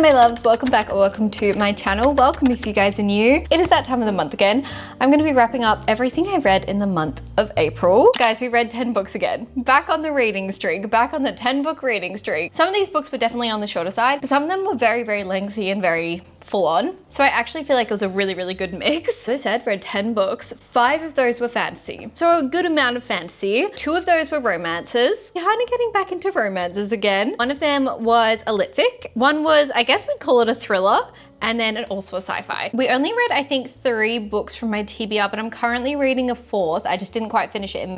my loves, welcome back or welcome to my channel. Welcome if you guys are new. It is that time of the month again. I'm going to be wrapping up everything I read in the month of April. Guys, we read 10 books again. Back on the reading streak, back on the 10-book reading streak. Some of these books were definitely on the shorter side, but some of them were very, very lengthy and very full on. So I actually feel like it was a really, really good mix. As I said, read 10 books. 5 of those were fantasy. So a good amount of fantasy. 2 of those were romances. Kind of getting back into romances again. One of them was a lit fic. One was, I guess we'd call it a thriller. And then it also was sci-fi. We only read, I think, 3 books from my TBR, but I'm currently reading a 4th. I just didn't quite finish it in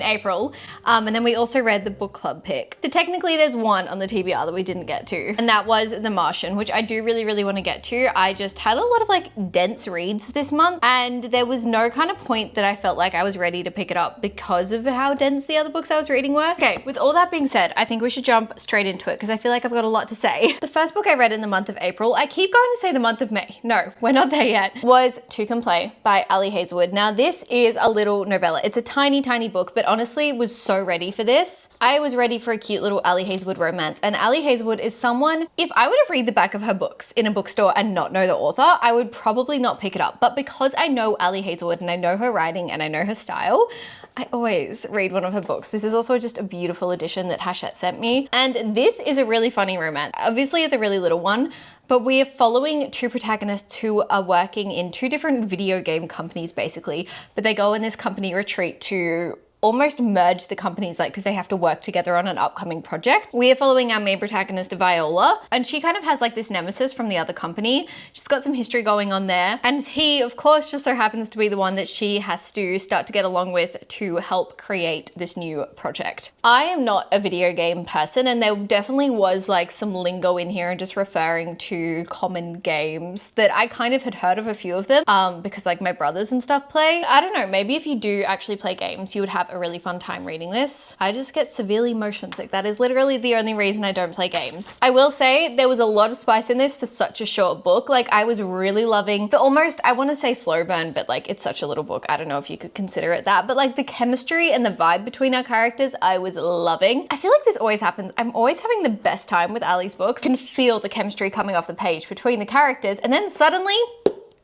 April. And then we also read the book club pick. So technically there's 1 on the TBR that we didn't get to. And that was The Martian, which I do really, really want to get to. I just had a lot of like dense reads this month and there was no kind of point that I felt like I was ready to pick it up because of how dense the other books I was reading were. Okay, with all that being said, I think we should jump straight into it because I feel like I've got a lot to say. The first book I read in the month of April, I keep going to say the month of May. No, we're not there yet, was Two Can Play by Ali Hazelwood. Now this is a little novella. It's a tiny, tiny book, but honestly was so ready for this. I was ready for a cute little Ali Hazelwood romance, and Ali Hazelwood is someone, if I were to read the back of her books in a bookstore and not know the author, I would probably not pick it up. But because I know Ali Hazelwood and I know her writing and I know her style, I always read one of her books. This is also just a beautiful edition that Hachette sent me. And this is a really funny romance. Obviously it's a really little one, but we are following 2 protagonists who are working in 2 different video game companies basically, but they go on this company retreat to almost merge the companies, like, because they have to work together on an upcoming project. We are following our main protagonist, Viola, and she kind of has like this nemesis from the other company. She's got some history going on there. And he, of course, just so happens to be the one that she has to start to get along with to help create this new project. I am not a video game person, and there definitely was like some lingo in here and just referring to common games that I kind of had heard of a few of them because like my brothers and stuff play. I don't know, maybe if you do actually play games, you would have a really fun time reading this. I just get severely motion sick. That is literally the only reason I don't play games. I will say there was a lot of spice in this for such a short book. Like I was really loving the almost, I want to say slow burn, but like it's such a little book. I don't know if you could consider it that, but like the chemistry and the vibe between our characters, I was loving. I feel like this always happens. I'm always having the best time with Ali's books. I can feel the chemistry coming off the page between the characters, and then suddenly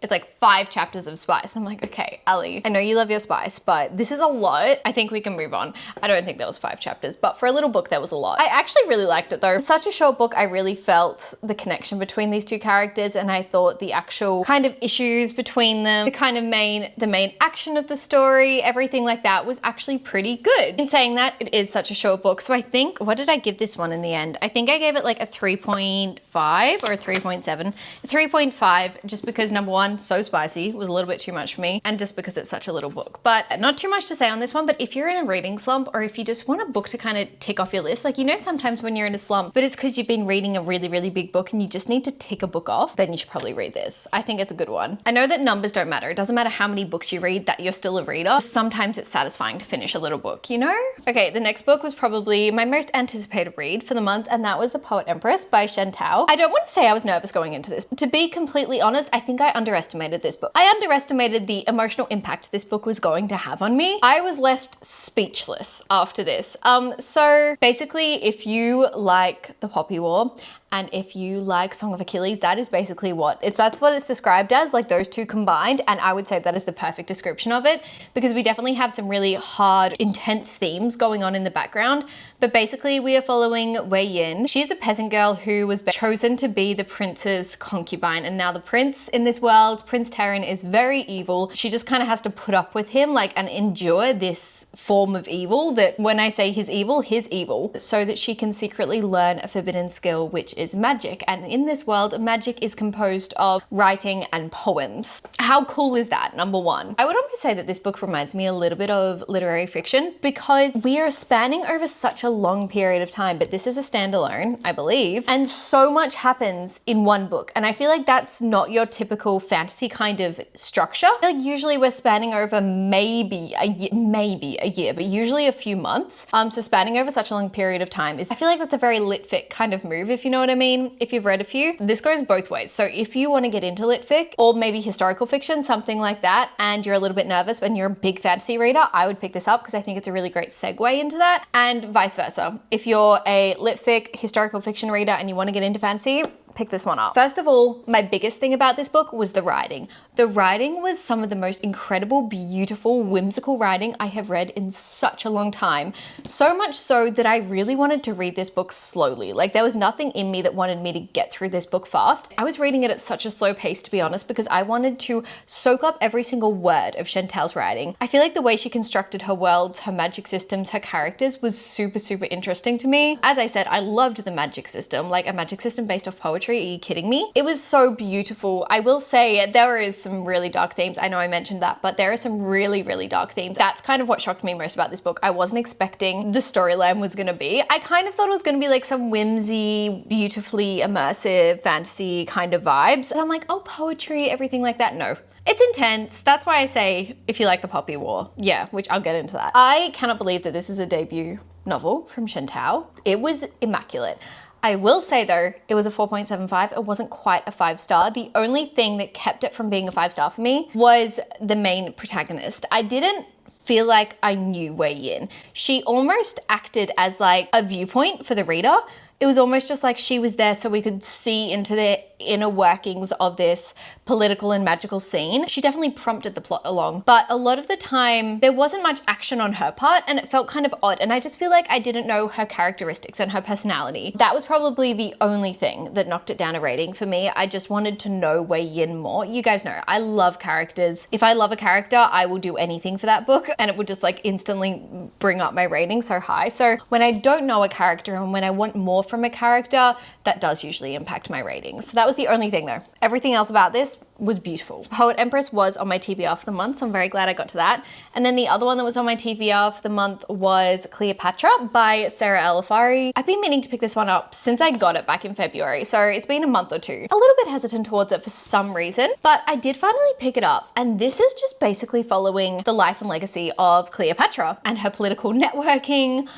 it's like 5 chapters of spice. I'm like, okay, Ali, I know you love your spice, but this is a lot. I think we can move on. I don't think there was 5 chapters, but for a little book, there was a lot. I actually really liked it though. Such a short book, I really felt the connection between these 2 characters, and I thought the actual kind of issues between them, the main action of the story, everything like that was actually pretty good. In saying that, it is such a short book. So I think, what did I give this one in the end? I think I gave it like a 3.5 or a 3.7. 3.5 just because number 1, so spicy, was a little bit too much for me, and just because it's such a little book. But not too much to say on this one, but if you're in a reading slump, or if you just want a book to kind of tick off your list, like, you know, sometimes when you're in a slump, but it's because you've been reading a really, really big book and you just need to tick a book off, then you should probably read this. I think it's a good one. I know that numbers don't matter. It doesn't matter how many books you read, that you're still a reader. Sometimes it's satisfying to finish a little book, you know? Okay, the next book was probably my most anticipated read for the month, and that was The Poet Empress by Shen Tao. I don't want to say I was nervous going into this. To be completely honest, I think I underestimated this book. I underestimated the emotional impact this book was going to have on me. I was left speechless after this. So basically, if you like The Poppy War, and if you like Song of Achilles, that is basically that's what it's described as, like those 2 combined. And I would say that is the perfect description of it, because we definitely have some really hard, intense themes going on in the background. But basically we are following Wei Yin. She's a peasant girl who was chosen to be the prince's concubine. And now the prince in this world, Prince Terran, is very evil. She just kind of has to put up with him, like, and endure this form of evil that, when I say his evil, so that she can secretly learn a forbidden skill, which is magic. And in this world, magic is composed of writing and poems. How cool is that, number 1? I would almost say that this book reminds me a little bit of literary fiction, because we are spanning over such a long period of time, but this is a standalone, I believe, and so much happens in one book. And I feel like that's not your typical fantasy kind of structure. Like usually we're spanning over maybe a year, but usually a few months. So spanning over such a long period of time I feel like that's a very lit fic kind of move, if you know what I mean. If you've read a few, this goes both ways. So if you want to get into lit fic or maybe historical fiction, something like that, and you're a little bit nervous and you're a big fantasy reader, I would pick this up because I think it's a really great segue into that, and vice versa. If you're a lit fic, historical fiction reader and you want to get into fantasy, pick this one up. First of all, my biggest thing about this book was the writing. The writing was some of the most incredible, beautiful, whimsical writing I have read in such a long time. So much so that I really wanted to read this book slowly. Like there was nothing in me that wanted me to get through this book fast. I was reading it at such a slow pace, to be honest, because I wanted to soak up every single word of Chantal's writing. I feel like the way she constructed her worlds, her magic systems, her characters was super, super interesting to me. As I said, I loved the magic system, like a magic system based off poetry. Are you kidding me? It was so beautiful. I will say there is some really dark themes. I know I mentioned that, but there are some really, really dark themes. That's kind of what shocked me most about this book. I wasn't expecting the storyline was gonna be. I kind of thought it was gonna be like some whimsy, beautifully immersive fantasy kind of vibes. So I'm like, oh, poetry, everything like that. No. It's intense. That's why I say, if you like the Poppy War. Yeah, which I'll get into that. I cannot believe that this is a debut novel from Chantal. It was immaculate. I will say though, it was a 4.75. It wasn't quite a 5-star. The only thing that kept it from being a 5-star for me was the main protagonist. I didn't feel like I knew Wei Yin. She almost acted as like a viewpoint for the reader. It was almost just like she was there so we could see into the inner workings of this political and magical scene. She definitely prompted the plot along, but a lot of the time there wasn't much action on her part and it felt kind of odd, and I just feel like I didn't know her characteristics and her personality. That was probably the only thing that knocked it down a rating for me. I just wanted to know Wei Yin more. You guys know I love characters. If I love a character, I will do anything for that book, and it would just like instantly bring up my rating so high. So when I don't know a character and when I want more from a character, that does usually impact my ratings. So that was the only thing though. Everything else about this was beautiful. Poet Empress was on my TBR for the month, so I'm very glad I got to that. And then the other one that was on my TBR for the month was Cleopatra by Sarah Elefari. I've been meaning to pick this one up since I got it back in February, so it's been a month or two. A little bit hesitant towards it for some reason, but I did finally pick it up, and this is just basically following the life and legacy of Cleopatra and her political networking,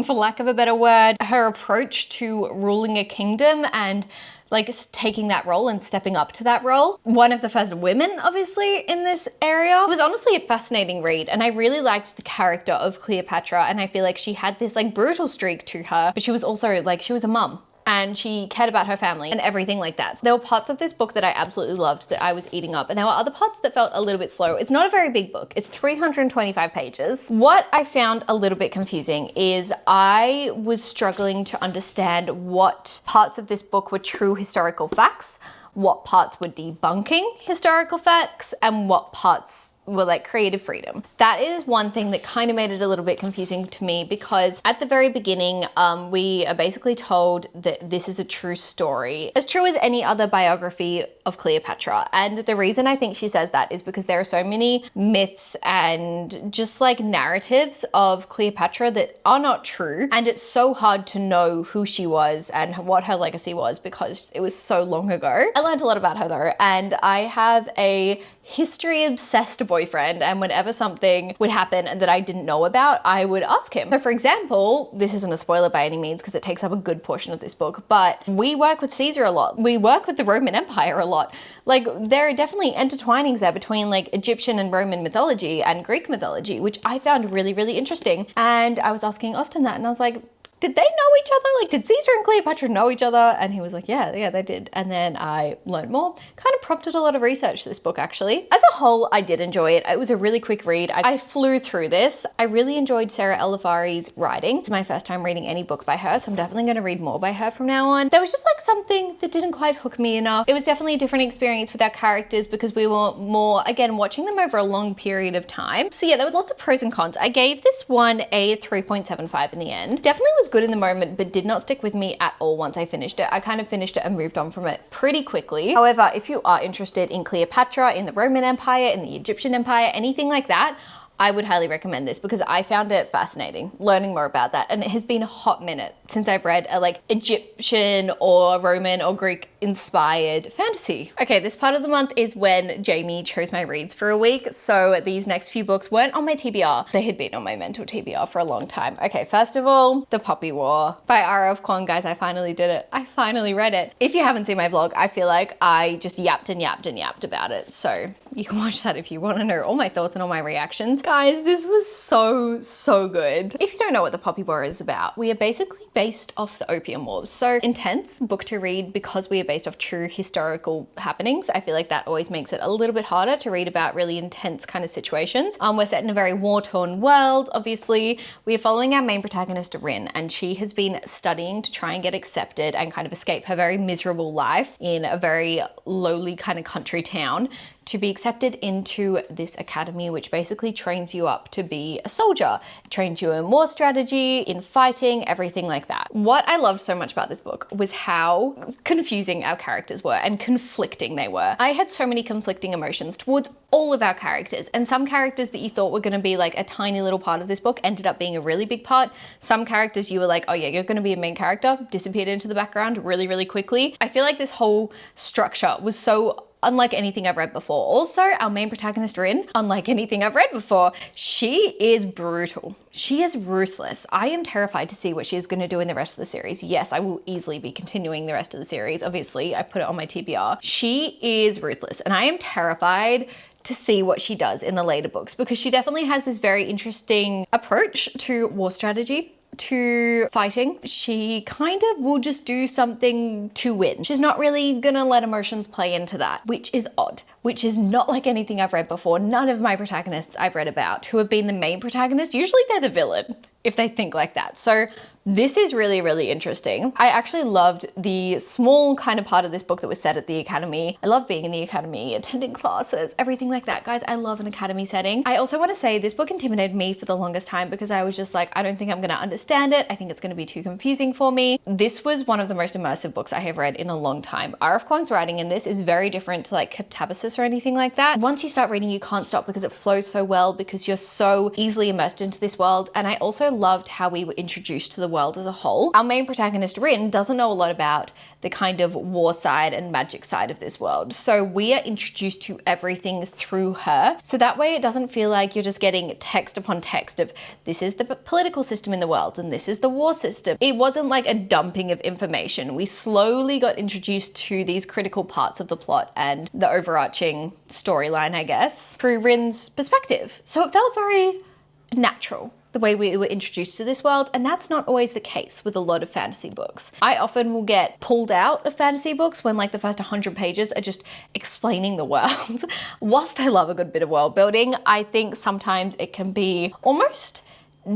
for lack of a better word, her approach to ruling a kingdom and like taking that role and stepping up to that role. One of the first women, obviously, in this area. It was honestly a fascinating read, and I really liked the character of Cleopatra, and I feel like she had this like brutal streak to her, but she was also like, she was a mum. And she cared about her family and everything like that. So there were parts of this book that I absolutely loved that I was eating up, and there were other parts that felt a little bit slow. It's not a very big book. It's 325 pages. What I found a little bit confusing is I was struggling to understand what parts of this book were true historical facts, what parts were debunking historical facts, and what parts were like creative freedom. That is one thing that kind of made it a little bit confusing to me, because at the very beginning, we are basically told that this is a true story, as true as any other biography of Cleopatra. And the reason I think she says that is because there are so many myths and just like narratives of Cleopatra that are not true. And it's so hard to know who she was and what her legacy was because it was so long ago. I learned a lot about her though, and I have a history obsessed boyfriend, and whenever something would happen and that I didn't know about, I would ask him. So for example, this isn't a spoiler by any means because it takes up a good portion of this book, but we work with Caesar a lot. We work with the Roman Empire a lot. Like there are definitely intertwinings there between like Egyptian and Roman mythology and Greek mythology, which I found really, really interesting. And I was asking Austin that, and I was like, did they know each other? Like, did Caesar and Cleopatra know each other? And he was like, yeah, they did. And then I learned more. Kind of prompted a lot of research to this book, actually. As a whole, I did enjoy it. It was a really quick read. I flew through this. I really enjoyed Sarah Elefari's writing. It's my first time reading any book by her, so I'm definitely going to read more by her from now on. There was just like something that didn't quite hook me enough. It was definitely a different experience with our characters because we were more, again, watching them over a long period of time. So yeah, there were lots of pros and cons. I gave this one a 3.75 in the end. Definitely was good in the moment, but did not stick with me at all once I finished it. I kind of finished it and moved on from it pretty quickly. However, if you are interested in Cleopatra, in the Roman Empire, in the Egyptian Empire, anything like that, I would highly recommend this because I found it fascinating learning more about that. And it has been a hot minute since I've read a like Egyptian or Roman or Greek inspired fantasy. Okay, this part of the month is when Jamie chose my reads for a week. So these next few books weren't on my TBR. They had been on my mental TBR for a long time. Okay, first of all, The Poppy War by R.F. Kuang. Guys, I finally did it. I finally read it. If you haven't seen my vlog, I feel like I just yapped and yapped and yapped about it. So you can watch that if you want to know all my thoughts and all my reactions. Guys, this was so good. If you don't know what The Poppy War is about, we are basically based off the Opium Wars. So intense book to read because we are based off true historical happenings. I feel like that always makes it a little bit harder to read about really intense kind of situations. We're set in a very war-torn world. Obviously, we are following our main protagonist, Rin, and she has been studying to try and get accepted and kind of escape her very miserable life in a very lowly kind of country town to be accepted into this academy, which basically trains you up to be a soldier. It trains you in war strategy, in fighting, everything like that. What I loved so much about this book was how confusing our characters were and conflicting they were. I had so many conflicting emotions towards all of our characters, and some characters that you thought were going to be like a tiny little part of this book ended up being a really big part. Some characters you were like, oh yeah, you're going to be a main character, disappeared into the background really quickly. I feel like this whole structure was so unlike anything I've read before. Also, our main protagonist, Rin, unlike anything I've read before, she is brutal. She is ruthless. I am terrified to see what she is going to do in the rest of the series. Yes, I will easily be continuing the rest of the series. Obviously, I put it on my TBR. She is ruthless, and I am terrified to see what she does in the later books because she definitely has this very interesting approach to war strategy, to fighting. She kind of will just do something to win. She's not really gonna let emotions play into that, which is odd, which is not like anything I've read before. None of my protagonists I've read about who have been the main protagonist, usually they're the villain if they think like that. So this is really interesting. I actually loved the small kind of part of this book that was set at the academy. I love being in the academy, attending classes, everything like that. Guys, I love an academy setting. I also want to say this book intimidated me for the longest time because I was just like, I don't think I'm going to understand it. I think it's going to be too confusing for me. This was one of the most immersive books I have read in a long time. R.F. Kuang's writing in this is very different to like Catabasis or anything like that. Once you start reading, you can't stop because it flows so well because you're so easily immersed into this world. And I also loved how we were introduced to the world as a whole. Our main protagonist, Rin, doesn't know a lot about the kind of war side and magic side of this world. So we are introduced to everything through her. So that way it doesn't feel like you're just getting text upon text of this is the political system in the world and this is the war system. It wasn't like a dumping of information. We slowly got introduced to these critical parts of the plot and the overarching storyline, I guess, through Rin's perspective. So it felt very natural, the way we were introduced to this world, and that's not always the case with a lot of fantasy books. I often will get pulled out of fantasy books when like the first 100 pages are just explaining the world. Whilst I love a good bit of world building, I think sometimes it can be almost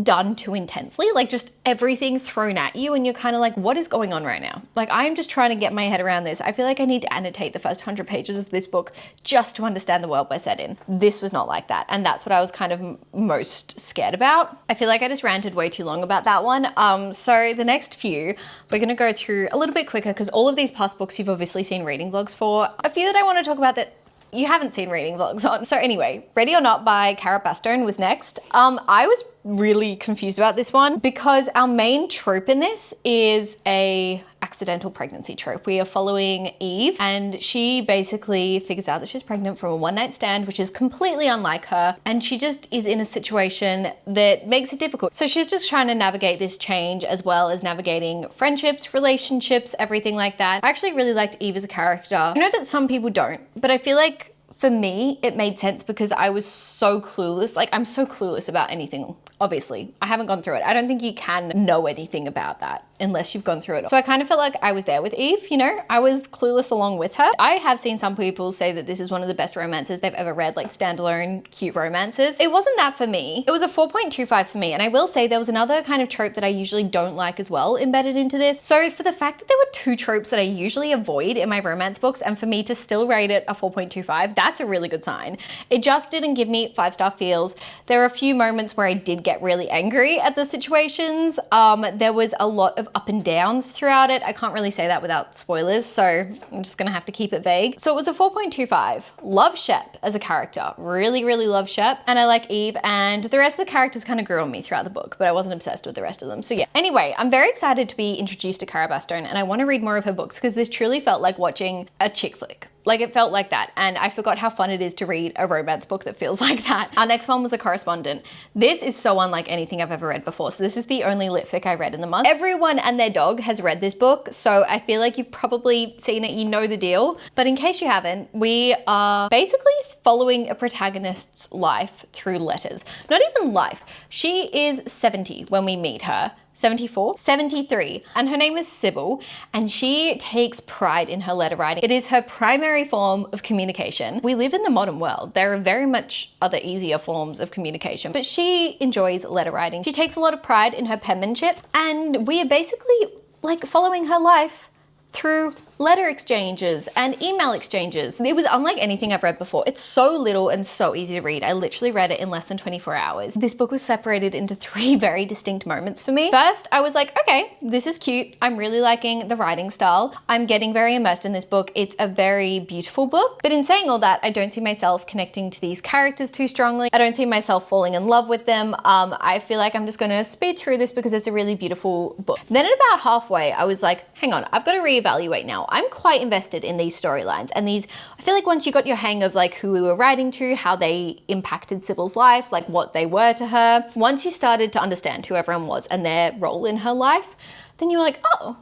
done too intensely, like just everything thrown at you and you're kind of like, what is going on right now? Like, I'm just trying to get my head around this. I feel like I need to annotate the first 100 pages of this book just to understand the world we're set in. This was not like that, and that's what I was kind of most scared about. I feel like I just ranted way too long about that one. So the next few we're gonna go through a little bit quicker because all of these past books you've obviously seen reading vlogs for. A few that I want to talk about that you haven't seen reading vlogs on. So anyway, Ready or Not by Cara Bastone was next. I was really confused about this one because our main trope in this is a accidental pregnancy trope. We are following Eve and she basically figures out that she's pregnant from a one-night stand, which is completely unlike her, and she just is in a situation that makes it difficult. So she's just trying to navigate this change as well as navigating friendships, relationships, everything like that. I actually really liked Eve as a character. I know that some people don't, but I feel like for me, it made sense because I was so clueless. Like, I'm so clueless about anything, obviously. I haven't gone through it. I don't think you can know anything about that unless you've gone through it. So I kind of felt like I was there with Eve, you know? I was clueless along with her. I have seen some people say that this is one of the best romances they've ever read, like standalone cute romances. It wasn't that for me. It was a 4.25 for me. And I will say there was another kind of trope that I usually don't like as well embedded into this. So for the fact that there were two tropes that I usually avoid in my romance books, and for me to still rate it a 4.25, that's a really good sign. It just didn't give me 5-star feels. There were a few moments where I did get really angry at the situations. There was a lot of of up and downs throughout it. I can't really say that without spoilers, so I'm just gonna have to keep it vague. So it was a 4.25. Love Shep as a character. Really, really love Shep. And I like Eve, and the rest of the characters kind of grew on me throughout the book, but I wasn't obsessed with the rest of them. So yeah. Anyway, I'm very excited to be introduced to Cara Bastone, and I want to read more of her books because this truly felt like watching a chick flick. Like, it felt like that, and I forgot how fun it is to read a romance book that feels like that. Our next one was The Correspondent. This is so unlike anything I've ever read before. So this is the only lit fic I read in the month. Everyone and their dog has read this book, so I feel like you've probably seen it, you know the deal. But in case you haven't, we are basically following a protagonist's life through letters. Not even life. She is 70 when we meet her. 74? 73. And her name is Sybil, and she takes pride in her letter writing. It is her primary form of communication. We live in the modern world. There are very much other easier forms of communication, but she enjoys letter writing. She takes a lot of pride in her penmanship, and we are basically like following her life through letter exchanges and email exchanges. It was unlike anything I've read before. It's so little and so easy to read. I literally read it in less than 24 hours. This book was separated into 3 very distinct moments for me. First, I was like, okay, this is cute. I'm really liking the writing style. I'm getting very immersed in this book. It's a very beautiful book. But in saying all that, I don't see myself connecting to these characters too strongly. I don't see myself falling in love with them. I feel like I'm just gonna speed through this because it's a really beautiful book. Then at about halfway, I was like, hang on, I've got to reevaluate now. I'm quite invested in these storylines, and these, I feel like once you got your hang of like who we were writing to, how they impacted Sybil's life, like what they were to her, once you started to understand who everyone was and their role in her life, then you were like, oh,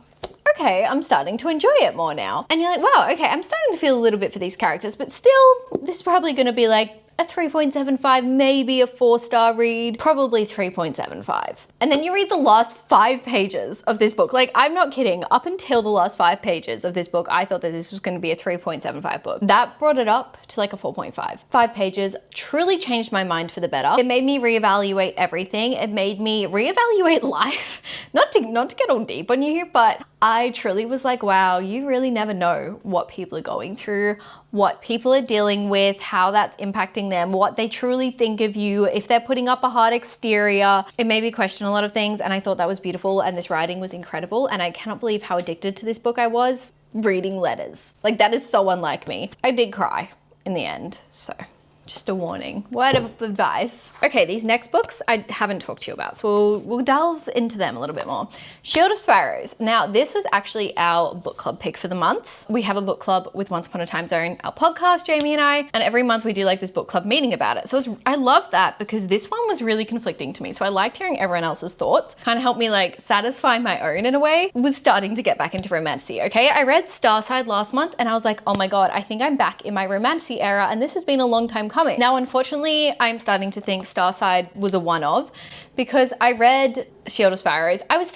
okay, I'm starting to enjoy it more now. And you're like, wow, okay, I'm starting to feel a little bit for these characters, but still, this is probably gonna be like a 3.75, maybe a 4-star read, probably 3.75. And then you read the last 5 pages of this book. Like, I'm not kidding. Up until the last 5 pages of this book, I thought that this was going to be a 3.75 book. That brought it up to like a 4.5. 5 pages truly changed my mind for the better. It made me reevaluate everything. It made me reevaluate life. Not to get all deep on you, but I truly was like, wow, you really never know what people are going through, what people are dealing with, how that's impacting them, what they truly think of you, if they're putting up a hard exterior. It made me question a lot of things, and I thought that was beautiful, and this writing was incredible, and I cannot believe how addicted to this book I was reading letters. Like, that is so unlike me. I did cry in the end, so just a warning, word of advice. Okay, these next books I haven't talked to you about, so we'll delve into them a little bit more. Shield of Sparrows. Now, this was actually our book club pick for the month. We have a book club with Once Upon a Time Zone, our podcast, Jamie and I, and every month we do like this book club meeting about it. So I love that because this one was really conflicting to me. So I liked hearing everyone else's thoughts, kind of helped me like satisfy my own in a way. Was starting to get back into romantasy, okay? I read Starside last month and I was like, oh my God, I think I'm back in my romantasy era, and this has been a long time coming. Now, unfortunately, I'm starting to think Starside was a one-of because I read Shield of Sparrows. I was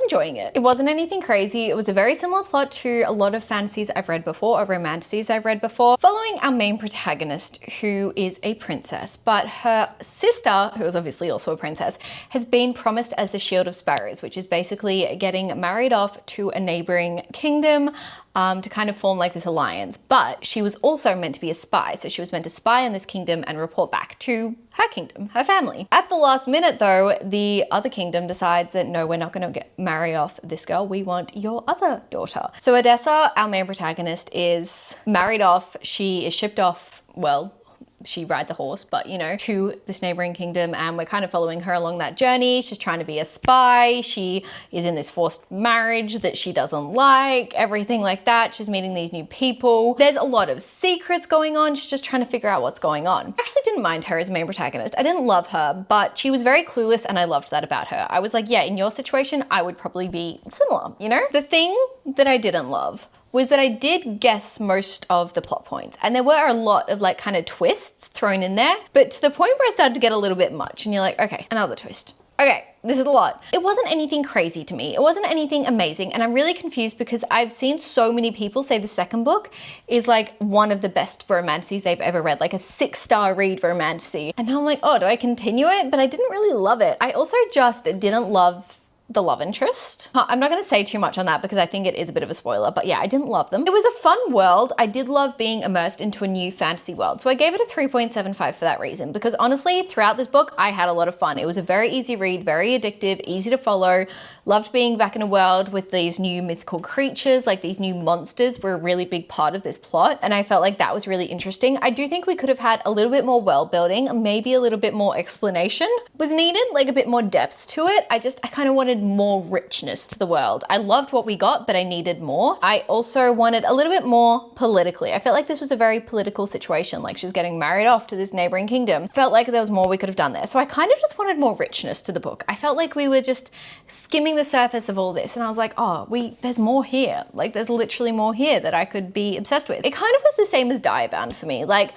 enjoying it. It wasn't anything crazy. It was a very similar plot to a lot of fantasies I've read before, or romantasies I've read before, following our main protagonist, who is a princess, but her sister, who is obviously also a princess, has been promised as the Shield of Sparrows, which is basically getting married off to a neighboring kingdom to kind of form like this alliance. But she was also meant to be a spy. So she was meant to spy on this kingdom and report back to her kingdom, her family. At the last minute though, the other kingdom decides that no, we're not going to marry off this girl. We want your other daughter. So Odessa, our main protagonist, is married off. She is shipped off, well, she rides a horse, but you know, to this neighboring kingdom, and we're kind of following her along that journey. She's trying to be a spy. She is in this forced marriage that she doesn't like, everything like that. She's meeting these new people. There's a lot of secrets going on. She's just trying to figure out what's going on. I actually didn't mind her as a main protagonist. I didn't love her, but she was very clueless, and I loved that about her. I was like, yeah, in your situation, I would probably be similar, you know? The thing that I didn't love was that I did guess most of the plot points, and there were a lot of like kind of twists thrown in there, but to the point where it started to get a little bit much, and you're like, okay, another twist. Okay, this is a lot. It wasn't anything crazy to me. It wasn't anything amazing, and I'm really confused because I've seen so many people say the second book is like one of the best romances they've ever read, like a 6-star read romancy. And now I'm like, oh, do I continue it? But I didn't really love it. I also just didn't love the love interest. I'm not going to say too much on that because I think it is a bit of a spoiler, but yeah, I didn't love them. It was a fun world. I did love being immersed into a new fantasy world. So I gave it a 3.75 for that reason, because honestly, throughout this book, I had a lot of fun. It was a very easy read, very addictive, easy to follow. Loved being back in a world with these new mythical creatures, like these new monsters were a really big part of this plot. And I felt like that was really interesting. I do think we could have had a little bit more world building, maybe a little bit more explanation was needed, like a bit more depth to it. I kind of wanted more richness to the world. I loved what we got, but I needed more. I also wanted a little bit more politically. I felt like this was a very political situation. Like she's getting married off to this neighboring kingdom. Felt like there was more we could have done there. So I kind of just wanted more richness to the book. I felt like we were just skimming the surface of all this. And I was like, oh, there's more here. Like there's literally more here that I could be obsessed with. It kind of was the same as Diabound for me. Like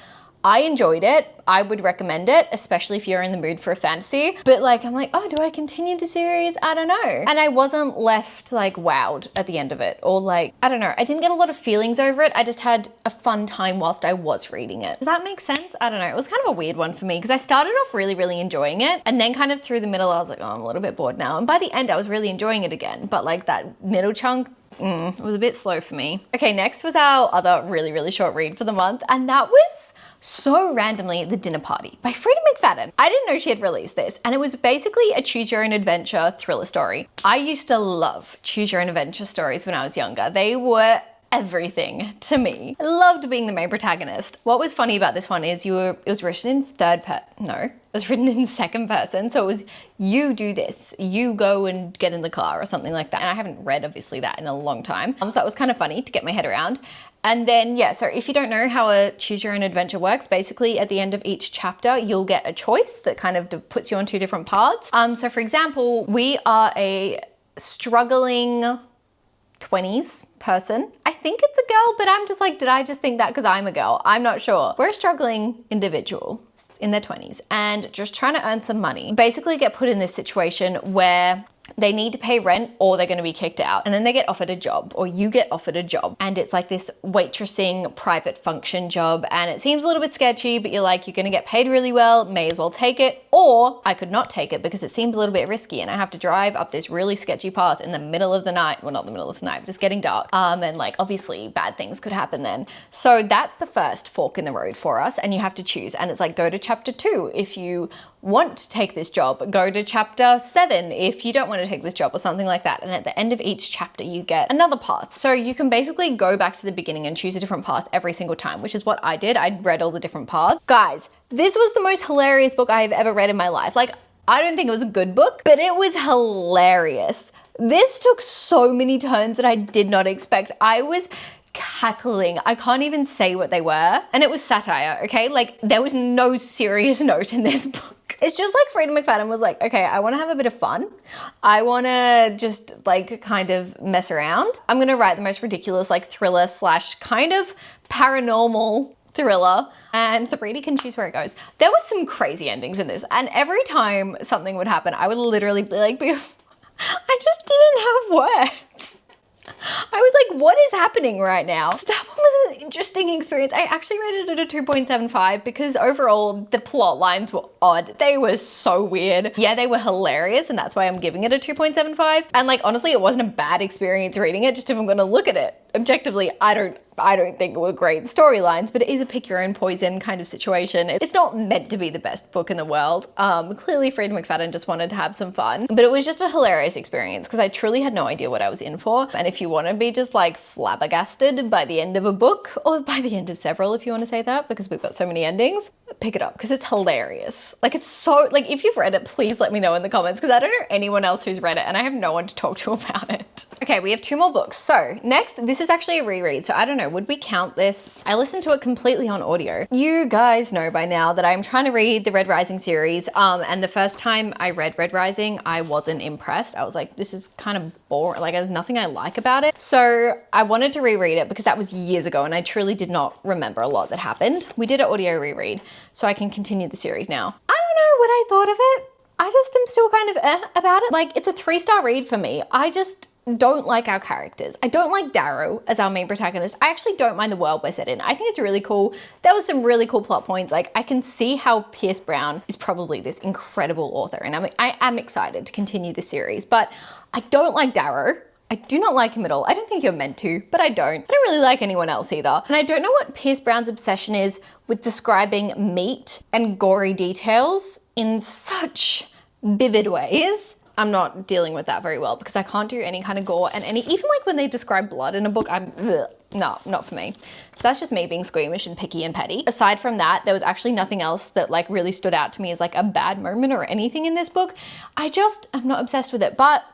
I enjoyed it. I would recommend it, especially if you're in the mood for a fantasy. But like, I'm like, oh, do I continue the series? I don't know. And I wasn't left like wowed at the end of it, or like, I don't know. I didn't get a lot of feelings over it. I just had a fun time whilst I was reading it. Does that make sense? I don't know. It was kind of a weird one for me because I started off really, really enjoying it. And then kind of through the middle, I was like, oh, I'm a little bit bored now. And by the end, I was really enjoying it again. But like that middle chunk, it was a bit slow for me. Okay, next was our other really, really short read for the month, and that was so randomly The Dinner Party by Frey McFadden. I didn't know she had released this, and it was basically a choose your own adventure thriller story. I used to love choose your own adventure stories when I was younger. They were everything to me. I loved being the main protagonist. What was funny about this one is it was written in it was written in second person. So it was, you do this, you go and get in the car or something like that. And I haven't read obviously that in a long time. So that was kind of funny to get my head around. And then, yeah, so if you don't know how a choose your own adventure works, basically at the end of each chapter, you'll get a choice that kind of puts you on two different paths. So for example, we are a struggling 20s person. I think it's a girl, but I'm just like, did I just think that because I'm a girl? I'm not sure. We're a struggling individual in their 20s and just trying to earn some money. Basically get put in this situation where they need to pay rent or they're going to be kicked out. And then they get offered a job, or you get offered a job. And it's like this waitressing private function job. And it seems a little bit sketchy, but you're like, you're going to get paid really well, may as well take it. Or I could not take it because it seems a little bit risky and I have to drive up this really sketchy path in the middle of the night. Well, not the middle of the night, but it's getting dark. And like, obviously bad things could happen then. So that's the first fork in the road for us. And you have to choose. And it's like, go to chapter 2 if you want to take this job, go to chapter 7 if you don't want to take this job, or something like that. And at the end of each chapter, you get another path. So you can basically go back to the beginning and choose a different path every single time, which is what I did. I read all the different paths. Guys, this was the most hilarious book I have ever read in my life. Like, I don't think it was a good book, but it was hilarious. This took so many turns that I did not expect. I was cackling. I can't even say what they were. And it was satire, okay? Like, there was no serious note in this book. It's just like Frey McFadden was like, okay, I want to have a bit of fun. I want to just like kind of mess around. I'm going to write the most ridiculous like thriller / kind of paranormal thriller, and the reader can choose where it goes. There was some crazy endings in this, and every time something would happen, I would literally be like, I just didn't have words. I was like, what is happening right now? So that one was an interesting experience. I actually rated it a 2.75 because overall the plot lines were odd. They were so weird. Yeah, they were hilarious, and that's why I'm giving it a 2.75. And like, honestly, it wasn't a bad experience reading it, just if I'm gonna look at it objectively, I don't think it were great storylines, but it is a pick your own poison kind of situation. It's not meant to be the best book in the world. Clearly Frey McFadden just wanted to have some fun, but it was just a hilarious experience because I truly had no idea what I was in for. And if you want to be just like flabbergasted by the end of a book, or by the end of several, if you want to say that, because we've got so many endings, pick it up because it's hilarious. Like, it's so, like, if you've read it, please let me know in the comments because I don't know anyone else who's read it and I have no one to talk to about it. Okay, we have 2 more books. So next, this is actually a reread. So I don't know, would we count this? I listened to it completely on audio. You guys know by now that I'm trying to read the Red Rising series. And the first time I read Red Rising, I wasn't impressed. I was like, this is kind of boring. Like, there's nothing I like about it. So I wanted to reread it because that was years ago and I truly did not remember a lot that happened. We did an audio reread, so I can continue the series now. I don't know what I thought of it. I just am still kind of about it. Like, it's a 3-star read for me. I just don't like our characters. I don't like Darrow as our main protagonist. I actually don't mind the world we're set in. I think it's really cool. There was some really cool plot points. Like, I can see how Pierce Brown is probably this incredible author, and I am excited to continue the series, but I don't like Darrow. I do not like him at all. I don't think you're meant to, but I don't. I don't really like anyone else either. And I don't know what Pierce Brown's obsession is with describing meat and gory details in such vivid ways. I'm not dealing with that very well because I can't do any kind of gore, and even like when they describe blood in a book, no, not for me. So that's just me being squeamish and picky and petty. Aside from that, there was actually nothing else that like really stood out to me as like a bad moment or anything in this book. I'm not obsessed with it, but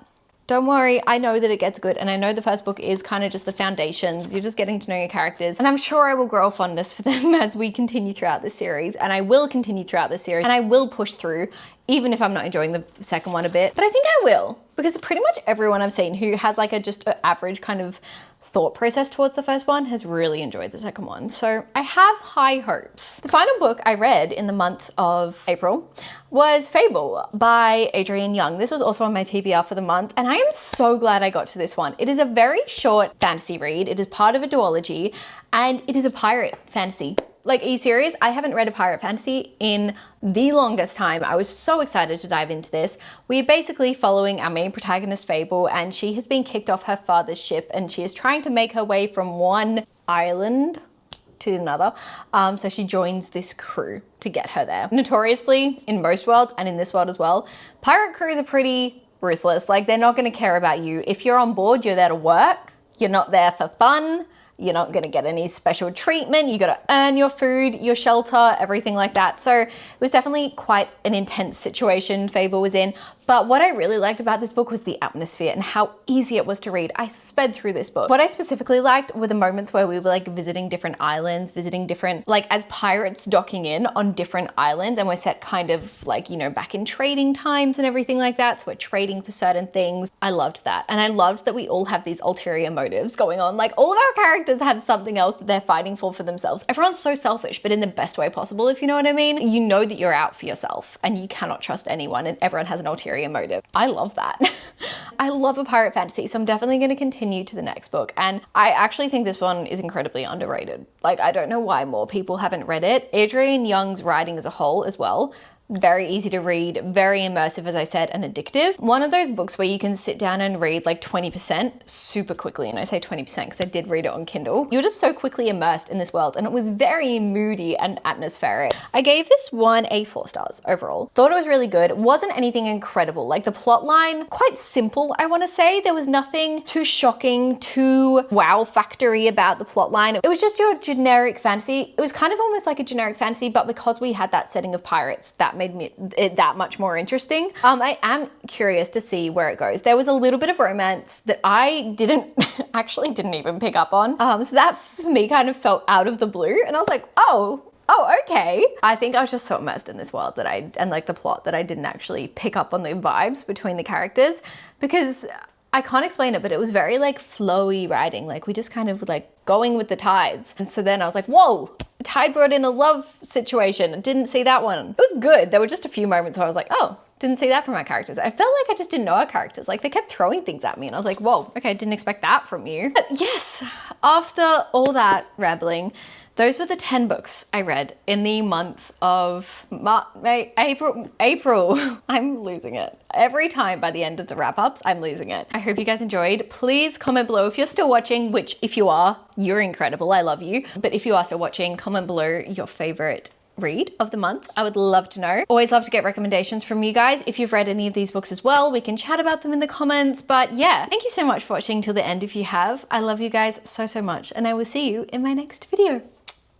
don't worry, I know that it gets good, and I know the first book is kind of just the foundations. You're just getting to know your characters, and I'm sure I will grow a fondness for them as we continue throughout the series, and I will continue throughout the series, and I will push through, even if I'm not enjoying the second one a bit. But I think I will, because pretty much everyone I've seen who has like just an average kind of thought process towards the first one has really enjoyed the second one. So I have high hopes. The final book I read in the month of April was Fable by Adrienne Young. This was also on my TBR for the month, and I am so glad I got to this one. It is a very short fantasy read. It is part of a duology, and it is a pirate fantasy. Like, are you serious? I haven't read a pirate fantasy in the longest time. I was so excited to dive into this. We're basically following our main protagonist, Fable, and she has been kicked off her father's ship, and she is trying to make her way from one island to another. So she joins this crew to get her there. Notoriously, in most worlds, and in this world as well, pirate crews are pretty ruthless. Like, they're not gonna care about you. If you're on board, you're there to work. You're not there for fun. You're not gonna get any special treatment. You gotta earn your food, your shelter, everything like that. So it was definitely quite an intense situation Fable was in. But what I really liked about this book was the atmosphere and how easy it was to read. I sped through this book. What I specifically liked were the moments where we were like visiting different islands, visiting different, like as pirates docking in on different islands, and we're set kind of like, you know, back in trading times and everything like that. So we're trading for certain things. I loved that. And I loved that we all have these ulterior motives going on. Like, all of our characters have something else that they're fighting for themselves. Everyone's so selfish, but in the best way possible, if you know what I mean. You know that you're out for yourself and you cannot trust anyone, and everyone has an ulterior motive. I love that. I love a pirate fantasy, so I'm definitely going to continue to the next book. And I actually think this one is incredibly underrated. Like, I don't know why more people haven't read it. Adrienne Young's writing as a whole as well, very easy to read, very immersive, as I said, and addictive. One of those books where you can sit down and read like 20% super quickly. And I say 20% because I did read it on Kindle. You're just so quickly immersed in this world, and it was very moody and atmospheric. I gave this one 4 stars overall. Thought it was really good. It wasn't anything incredible. Like, the plot line, quite simple, I want to say. There was nothing too shocking, too wow factory about the plot line. It was just your generic fantasy. It was kind of almost like a generic fantasy, but because we had that setting of pirates, that made it that much more interesting. I am curious to see where it goes. There was a little bit of romance that I actually didn't even pick up on. So that for me kind of felt out of the blue, and I was like, oh, okay. I think I was just so immersed in this world and like the plot, that I didn't actually pick up on the vibes between the characters, because I can't explain it, but it was very like flowy writing. Like, we just kind of like going with the tides. And so then I was like, whoa, tide brought in a love situation. I didn't see that one. It was good. There were just a few moments where I was like, oh, didn't see that from our characters. I felt like I just didn't know our characters. Like, they kept throwing things at me, and I was like, whoa, okay, I didn't expect that from you. But yes, after all that rambling, those were the 10 books I read in the month of April. I'm losing it. Every time by the end of the wrap-ups, I'm losing it. I hope you guys enjoyed. Please comment below if you're still watching, which if you are, you're incredible. I love you. But if you are still watching, comment below your favorite read of the month. I would love to know. Always love to get recommendations from you guys. If you've read any of these books as well, we can chat about them in the comments. But yeah, thank you so much for watching till the end if you have. I love you guys so much, and I will see you in my next video.